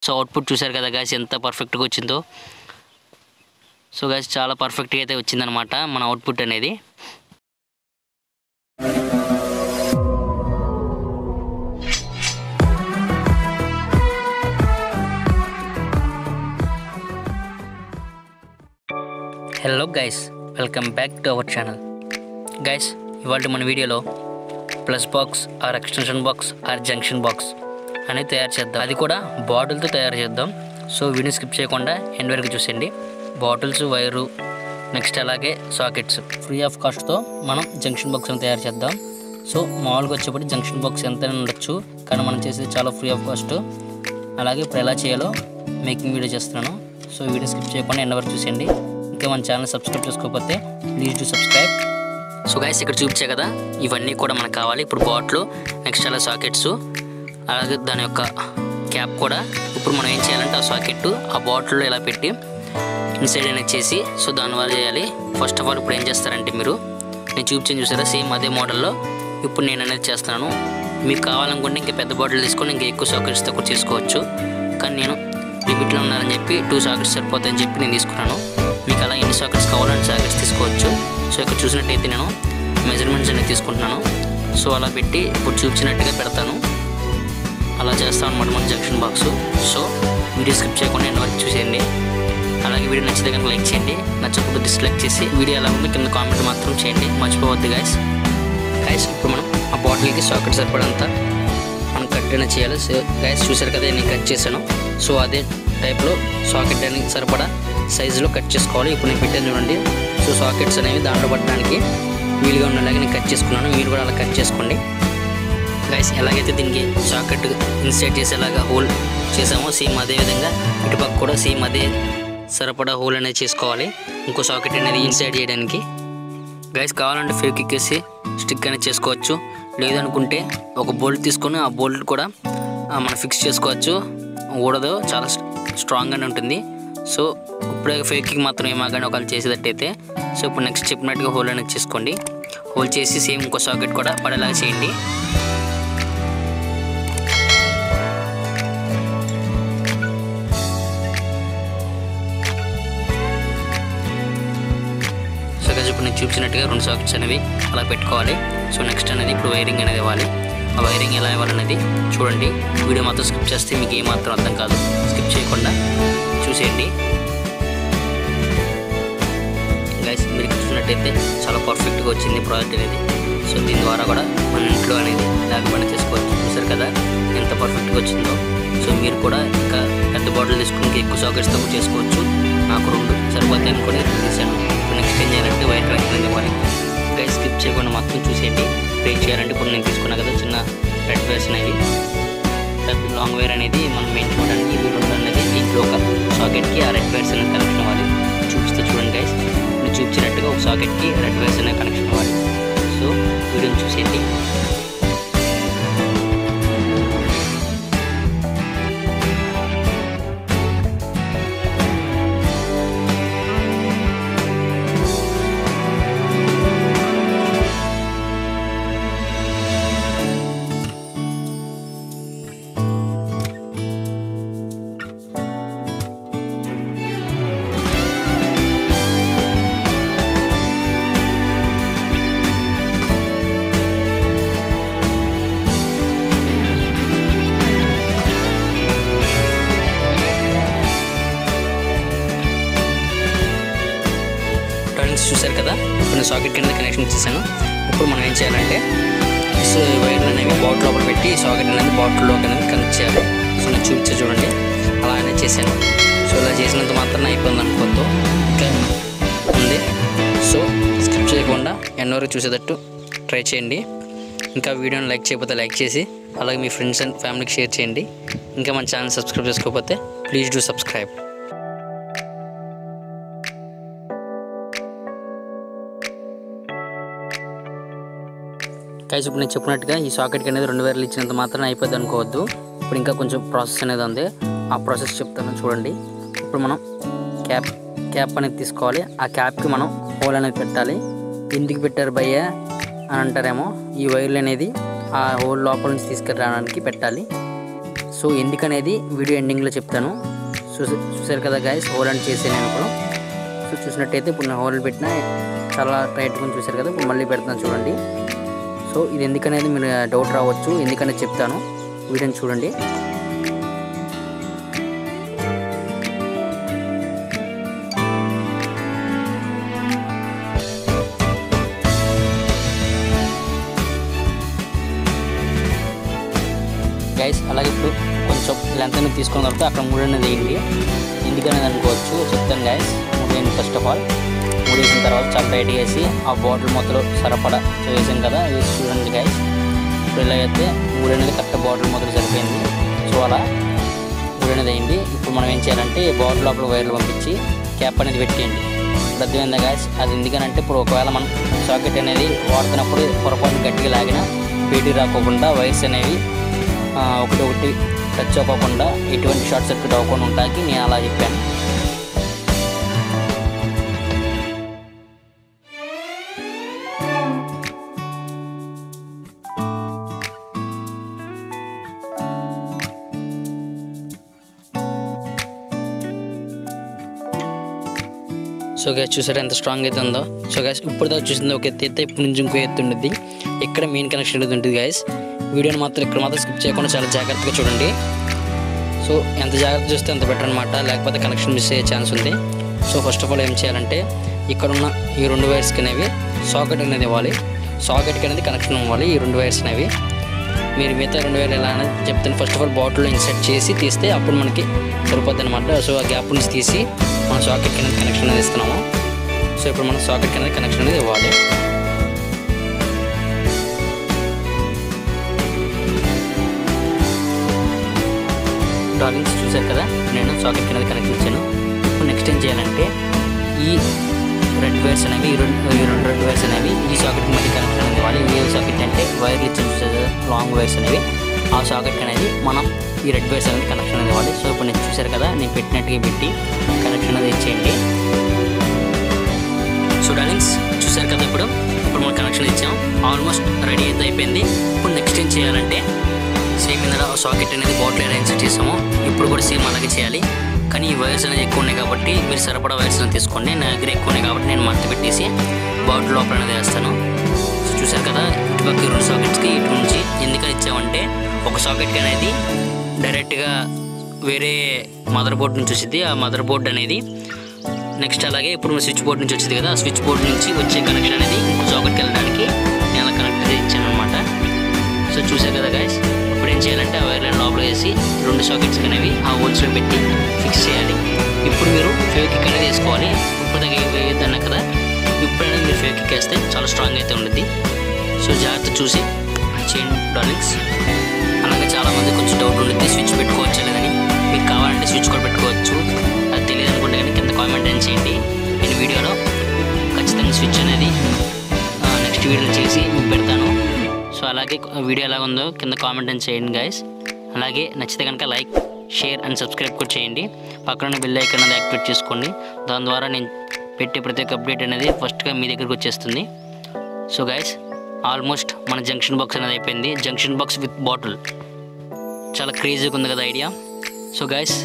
So output చూసారు కదా guys ఎంత పర్ఫెక్ట్గా వచ్చిందో. సో గైస్ చాలా పర్ఫెక్ట్గా అయితే వచ్చిందనమాట మన అవుట్పుట్ అనేది. Hello guys, welcome back to our channel. Guys ఇవాళ మన వీడియోలో plus box or extension box or junction box అనేది తయారు చేద్దాం. అది కూడా బాటిల్తో తయారు చేద్దాం. సో వీడియో స్కిప్ చేయకుండా ఎండ్ వరకు చూసేయండి. బాటిల్స్, వైరు, నెక్స్ట్ అలాగే సాకెట్స్ ఫ్రీ ఆఫ్ కాస్ట్తో మనం జంక్షన్ బాక్స్ అని తయారు చేద్దాం. సో మామూలుగా వచ్చేప్పటి జంక్షన్ బాక్స్ ఎంతైనా ఉండొచ్చు, కానీ మనం చేసేది చాలా ఫ్రీ ఆఫ్ కాస్ట్. అలాగే ఇప్పుడు ఎలా చేయాలో మేకింగ్ వీడియో చేస్తున్నాను. సో వీడియో స్కిప్ చేయకుండా ఎండ్ వరకు చూసేయండి. ఇంకా మన ఛానల్ సబ్స్క్రైబ్ చేసుకోకపోతే please do subscribe. So guys ఇక్కడ చూపించే కదా ఇవన్నీ కూడా మనకు కావాలి. ఇప్పుడు బాటిల్, నెక్స్ట్ అలా సాకెట్స్, అలాగే దాని యొక్క క్యాప్ కూడా. ఇప్పుడు మనం ఏం చేయాలంటే ఆ సాకెట్ ఆ బాటిల్లో ఇలా పెట్టి ఇన్సైడ్ అనేది చేసి సో దానివల్ల చేయాలి. ఫస్ట్ ఆఫ్ ఆల్ ఇప్పుడు ఏం చేస్తారంటే మీరు నేను చూపించాను చూసారా, సేమ్ అదే మోడల్లో ఇప్పుడు నేను అనేది చేస్తున్నాను. మీకు కావాలనుకుంటే ఇంకా పెద్ద బాటిల్ తీసుకొని ఇంకా ఎక్కువ సాకెట్స్తో కూడా చేసుకోవచ్చు, కానీ నేను లిమిట్లో ఉన్నానని చెప్పి 2 సాకెట్స్ సరిపోతాయని చెప్పి నేను తీసుకున్నాను. మీకు అలా ఎన్ని సాకెట్స్ కావాలని సాకెట్స్ తీసుకోవచ్చు. సో ఇక్కడ చూసినట్టయితే నేను మెజర్మెంట్స్ అనేది తీసుకుంటున్నాను. సో అలా పెట్టి ఇప్పుడు చూపించినట్టుగా పెడతాను. అలా చేస్తాను అనమాట మన junction box. So video skip చేయకుండా ఎండ్ వరకు చూసేయండి. అలాగే వీడియో నచ్చితే కనుక లైక్ చేయండి, నచ్చకపోతే డిస్లైక్ చేసి వీడియో ఎలా ఉందో కింద కామెంట్ మాత్రం చేయండి, మర్చిపోవద్దు గైస్. ఇప్పుడు మనం ఆ బాటిల్కి సాకెట్ సరిపడంతా మనం కట్ అనేది చేయాలి. సో గైస్ చూసారు కదా నేను కట్ చేశాను. సో అదే టైప్లో సాకెట్ అనేది సరిపడా సైజులో కట్ చేసుకోవాలి. ఇప్పుడు నేను పెట్టాను చూడండి. సో సాకెట్స్ అనేవి దాంట్లో పట్టడానికి వీలుగా ఉండేలాగా నేను కట్ చేసుకున్నాను. మీరు కూడా అలా కట్ చేసుకోండి గైస్. ఎలాగైతే దీనికి సాకెట్ ఇన్సర్ట్ చేసేలాగా హోల్ చేసామో సేమ్ అదే విధంగా ఇటుపక్క కూడా సేమ్ అదే సరిపడా హోల్ అనేది చేసుకోవాలి ఇంకో సాకెట్ అనేది ఇన్సర్ట్ చేయడానికి. గైస్ కావాలంటే ఫేక్ ఎక్కేసి స్టిక్ అనేది చేసుకోవచ్చు, లేదనుకుంటే ఒక బోల్ట్ తీసుకొని ఆ బోల్ట్ కూడా మనం ఫిక్స్ చేసుకోవచ్చు. ఊడదు, చాలా స్ట్రాంగ్గానే ఉంటుంది. సో ఇప్పుడే ఫేక్కి మాత్రం ఏమాగానే ఒకళ్ళు చేసేటట్టయితే. సో ఇప్పుడు నెక్స్ట్ చెప్పినట్టుగా హోల్ అనేది చేసుకోండి. హోల్ చేసి సేమ్ ఇంకో సాకెట్ కూడా పడేలాగా చేయండి. సో గైస్ ఇప్పుడు నేను చూపించినట్టుగా 2 సాకెట్స్ అనేవి అలా పెట్టుకోవాలి. సో నెక్స్ట్ అనేది ఇప్పుడు వైరింగ్ అనేది ఇవ్వాలి. ఆ వైరింగ్ ఎలా ఇవ్వాలనేది చూడండి. వీడియో మాత్రం స్కిప్ చేస్తే మీకు ఏమాత్రం అర్థం కాదు, స్కిప్ చేయకుండా చూసేయండి గైస్. మీరు చూసినట్టయితే చాలా పర్ఫెక్ట్గా వచ్చింది ప్రోడక్ట్ అనేది. సో దీని ద్వారా కూడా మన ఇంట్లో అనేది లేకపోయినా చేసుకోవచ్చు. చూసారు కదా ఎంత పర్ఫెక్ట్గా వచ్చిందో. సో మీరు కూడా ఇంకా పెద్ద బాటిల్ తీసుకుని ఇంకా ఎక్కువ సాకెట్స్తో కూడా చేసుకోవచ్చు. నాకు 2 సరిపోతాయి అనుకుని తీసాను. ఇప్పుడు నెక్స్ట్ ఏం చేయాలంటే వైర్ కనెక్షన్ అనేది ఇవ్వాలి గైస్. స్కిప్ చేయకుండా మొత్తం చూసేయండి. ఏం చేయాలంటే ఇప్పుడు నేను తీసుకున్నా కదా చిన్న రెడ్ వైర్స్ అనేవి, పెద్ద లాంగ్ వైర్ అనేది మనం మెయించుకోవడానికి ఇవి 2 అనేది దీంట్లో ఒక సాకెట్కి ఆ రెడ్ వైర్స్ అనేది కనెక్షన్ అవ్వాలి. చూపిస్తే చూడండి గైస్, నేను చూపించినట్టుగా ఒక సాకెట్కి రెడ్ వైర్స్ అనేది కనెక్షన్ అవ్వాలి. సో వీడియోని చూసేయండి. చూసారు కదా ఇప్పుడు నేను సాకెట్ కింద కనెక్షన్ ఇచ్చేసాను. ఇప్పుడు మనం ఏం చేయాలంటే సో వైర్లు అనేవి బాటిల్ లోపల పెట్టి సాకెట్ అనేది బాటిల్లో అనేది కనెక్ట్ చేయాలి. సో నేను చూపించే చూడండి అలా అనేది చేశాను. సో ఇలా చేసినంత మాత్రం అయిపోయింది అనుకోవద్దు, ఇంకా ఉంది. సో స్కిప్ చేయకుండా ఎండ్ వరకు చూసేటట్టు ట్రై చేయండి. ఇంకా వీడియోని లైక్ చేయకపోతే లైక్ చేసి అలాగే మీ ఫ్రెండ్స్ అండ్ ఫ్యామిలీకి షేర్ చేయండి. ఇంకా మన ఛానల్ సబ్స్క్రైబ్ చేసుకోకపోతే ప్లీజ్ డూ సబ్స్క్రైబ్. గైస్ ఇప్పుడు నేను చెప్పినట్టుగా ఈ సాకెట్కి అనేది 2 వైర్లు ఇచ్చినంత మాత్రం అయిపోద్ది అనుకోవద్దు. ఇప్పుడు ఇంకా కొంచెం ప్రాసెస్ అనేది ఉంది, ఆ ప్రాసెస్ చెప్తాను చూడండి. ఇప్పుడు మనం క్యాప్ అనేది తీసుకోవాలి. ఆ క్యాప్కి మనం హోల్ అనేది పెట్టాలి. ఎందుకు పెట్టారు భయ్య అని అంటారేమో, ఈ వైర్లు అనేది ఆ హోల్ లోపల నుంచి తీసుకురావడానికి పెట్టాలి. సో ఎందుకనేది వీడియో ఎండింగ్లో చెప్తాను. చూసారు కదా గైస్, హోల్ అండ్ చేసాను నేను ఇప్పుడు. సో చూసినట్టయితే ఇప్పుడు నేను హోల్ పెట్టిన చాలా టైట్గా చూసారు కదా, ఇప్పుడు మళ్ళీ పెడతాను చూడండి. సో ఇది ఎందుకనేది మీరు డౌట్ రావచ్చు, ఎందుకనేది చెప్తాను, వీడియోని చూడండి. గైస్ అలాగే ఇప్పుడు కొంచెం లెంత్ అనేది తీసుకున్న తర్వాత అక్కడ 3 అనేది వేయండి. ఎందుకనేది అనుకోవచ్చు, చెప్తాను గైస్. 3 వేయండి. ఫస్ట్ ఆఫ్ ఆల్ 3 వేసిన తర్వాత చాలా టైట్గా వేసి ఆ బాటిల్ మొదలు సరిపడా వేసాం కదా, వేసి చూడండి గైస్. ఇప్పుడు ఇలా అయితే 3 అనేది కరెక్ట్ బాటిల్ మొదలు సరిపోయింది. సో అలా 3 అనేది వేయండి. ఇప్పుడు మనం ఏం చేయాలంటే బాటిల్ లోపల వైర్లు పంపించి క్యాప్ అనేది పెట్టేయండి. ఇప్పుడు అర్థమైందా గైస్? అది ఎందుకనంటే ఇప్పుడు ఒకవేళ మనం సాకెట్ అనేది వాడుతున్నప్పుడు పొరపాటు గట్టిగా లాగిన బయటికి రాకోకుండా వైర్స్ అనేవి ఒకటి టచ్ అవ్వకుండా ఎటువంటి షార్ట్ సర్క్యూట్ అవ్వకుండా ఉండడానికి నేను అలా చెప్పాను. సో గైస్ చూసారా ఎంత స్ట్రాంగ్ అయితే ఉందో. సో గైస్ ఇప్పుడు దాకా చూసింది ఒక ఎత్తు అయితే ఇప్పుడు నుంచి ఇంకో ఎత్తు ఉండేది. ఇక్కడ మెయిన్ కనెక్షన్ అనేది ఉంటుంది గైస్. వీడియోని మాత్రం ఇక్కడ మాత్రం స్కిప్ చేయకుండా చాలా జాగ్రత్తగా చూడండి. సో ఎంత జాగ్రత్త చూస్తే అంత బెటర్ అనమాట, లేకపోతే కనెక్షన్ మిస్ అయ్యే ఛాన్స్ ఉంది. సో ఫస్ట్ ఆఫ్ ఆల్ ఏం చేయాలంటే ఇక్కడున్న ఈ 2 వైర్స్కి అనేవి సాకెట్ అనేది ఇవ్వాలి, సాకెట్కి అనేది కనెక్షన్ ఇవ్వాలి. ఈ 2 వైర్స్ అనేవి మీరు మిగతా 2 వైర్లు ఎలా అనేది చెప్తాను. ఫస్ట్ ఆఫ్ ఆల్ బాటిల్లో ఇన్సర్ట్ చేసి తీస్తే అప్పుడు మనకి సరిపోద్ది అనమాట. సో ఆ గ్యాప్ నుంచి తీసి మనం సాకెట్కి అనేది కనెక్షన్ అనేది ఇస్తున్నాము. సో ఇప్పుడు మనం సాకెట్కి అనేది కనెక్షన్ అనేది ఇవ్వాలి. డార్లింగ్స్ చూసారు కదా, నేను సాకెట్ కింద కనెక్షన్ ఇచ్చాను. ఇప్పుడు నెక్స్ట్ ఏం చేయాలంటే ఈ రెడ్ వైర్స్ అనేవి ఈ రెండు రెడ్ వైర్స్ అనేవి ఈ సాకెట్కి మళ్ళీ కనెక్షన్ అనేది ఇవ్వాలి. ఏ సాకెట్ అంటే వైర్లు ఇచ్చిన చూసారు లాంగ్ వైర్స్ అనేవి, ఆ సాకెట్కి అనేది మనం ఈ రెడ్ వైర్స్ అనేది కనెక్షన్ అనేది ఇవ్వాలి. సో ఇప్పుడు నేను చూసారు కదా, నేను పెట్టినట్టుగా పెట్టి కనెక్షన్ అనేది ఇచ్చేయండి. సో డార్లింగ్స్ చూసారు కదా, ఇప్పుడు మనం కనెక్షన్ ఇచ్చాం. ఆల్మోస్ట్ రెడీ అయితే అయిపోయింది. ఇప్పుడు నెక్స్ట్ ఏం చేయాలంటే సేమ్ ఇందులో సాకెట్ అనేది బాటిల్ ఎలా ఇన్సర్ట్ చేసామో ఇప్పుడు కూడా సేమ్ అలాగే చేయాలి. కానీ ఈ వైర్స్ అనేది ఎక్కువ ఉన్నాయి కాబట్టి మీరు సరిపడా వైర్స్ అనేది తీసుకోండి. నా దగ్గర ఎక్కువ ఉన్నాయి కాబట్టి నేను మడత పెట్టేసి బాటిల్ లోపల అనేది వేస్తాను. సో చూసారు కదా, ఇటుపక్క 2 సాకెట్స్కి ఇటు నుంచి ఎందుకని ఇచ్చామంటే ఒక సాకెట్కి అనేది డైరెక్ట్గా వేరే మదర్ బోర్డ్ నుంచి వచ్చింది. ఆ మదర్ బోర్డ్ అనేది నెక్స్ట్ అలాగే ఇప్పుడు స్విచ్ బోర్డ్ నుంచి వచ్చింది కదా, ఆ స్విచ్ బోర్డ్ నుంచి వచ్చే కనెక్షన్ అనేది ఇంకో సాకెట్కి వెళ్ళడానికి నేను అలా కనెక్ట్ అనేది ఇచ్చాను అనమాట. సో చూసారు కదా గైస్, ఇప్పుడు ఏం చేయాలంటే ఆ వైర్ లైన్ లోపల వేసి 2 సాకెట్స్ అనేవి ఆ హోల్స్లో పెట్టి ఫిక్స్ చేయాలి. ఇప్పుడు మీరు ఫెవిక్విక్ అనేది వేసుకోవాలి. ఇప్పుడు దగ్గర వేయొద్దన్నా కదా, ఇప్పుడు అనేది మీరు ఫెవిక్విక్ వేస్తే చాలా స్ట్రాంగ్ అయితే ఉంటుంది. సో జాగ్రత్త చూసి చేయండి డార్లింగ్స్. అలాగే చాలామంది కొంచెం డౌట్ ఉంటుంది స్విచ్ పెట్టుకోవచ్చు లేదని. మీకు కావాలంటే స్విచ్ కూడా పెట్టుకోవచ్చు, అది తెలియదు అనుకుంటే కానీ కింద కామెంట్ అని చేయండి. నేను వీడియోలో ఖచ్చితంగా స్విచ్ అనేది నెక్స్ట్ వీడియోలో చేసి మీకు పెడతాను. సో అలాగే వీడియో ఎలా ఉందో కింద కామెంట్ అని చేయండి గైస్. అలాగే నచ్చితే కనుక లైక్, షేర్ అండ్ సబ్స్క్రైబ్ కూడా చేయండి. పక్కన బెల్ ఐకాన్ అనేది యాక్టివేట్ చేసుకోండి. దాని ద్వారా నేను పెట్టే ప్రతి ఒక్క అప్డేట్ అనేది ఫస్ట్గా మీ దగ్గరికి వచ్చేస్తుంది. సో గైస్ ఆల్మోస్ట్ మన జంక్షన్ బాక్స్ అనేది అయిపోయింది. జంక్షన్ బాక్స్ విత్ బాటిల్ చాలా క్రేజీగా ఉంది కదా ఐడియా. సో గైస్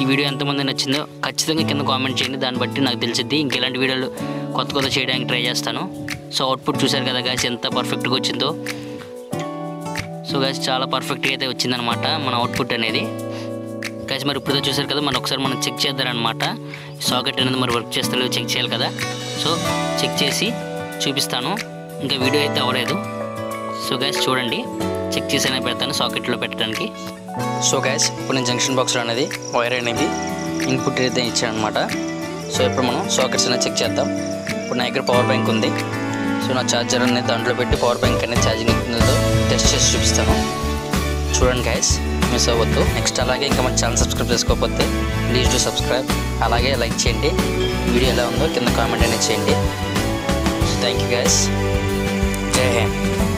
ఈ వీడియో ఎంతమంది నచ్చిందో ఖచ్చితంగా కింద కామెంట్ చేయండి. దాన్ని బట్టి నాకు తెలిసిద్ది ఇంకెలాంటి వీడియోలు కొత్త చేయడానికి ట్రై చేస్తాను. సో అవుట్పుట్ చూసారు కదా గైస్ ఎంత పర్ఫెక్ట్గా వచ్చిందో. సో గైస్ చాలా పర్ఫెక్ట్గా అయితే వచ్చిందనమాట మన అవుట్పుట్ అనేది. గైస్ మరి ఇప్పుడు చూసారు కదా, మరి ఒకసారి మనం చెక్ చేద్దారనమాట. సాకెట్ అనేది మరి వర్క్ చేస్తలేదో చెక్ చేయాలి కదా. సో చెక్ చేసి చూపిస్తాను. ఇంకా వీడియో అయితే అవ్వలేదు. సో గైస్ చూడండి, చెక్ చేసి పెడతాను సాకెట్లో పెట్టడానికి. సో గైస్ ఇప్పుడు నేను జంక్షన్ బాక్స్లో అనేది వైర్ అనేది ఇన్పుట్ అయితే ఇచ్చాను అనమాట. సో ఇప్పుడు మనం సాకెట్స్ అనేది చెక్ చేద్దాం. ఇప్పుడు నా దగ్గర పవర్ బ్యాంక్ ఉంది. సో నా ఛార్జర్ అనేది దాంట్లో పెట్టి పవర్ బ్యాంక్ అనేది ఛార్జింగ్ అవుతుందో టెస్ట్ చేసి చూపిస్తాను. చూడండి గైస్, మిస్ అవ్వద్దు. నెక్స్ట్ అలాగే ఇంకా మన ఛానల్ సబ్స్క్రైబ్ చేసుకోకపోతే ప్లీజ్ డూ సబ్స్క్రైబ్. అలాగే లైక్ చేయండి. వీడియో ఎలా ఉందో కింద కామెంట్ అనేది చేయండి. So thank you guys. జై హింద్.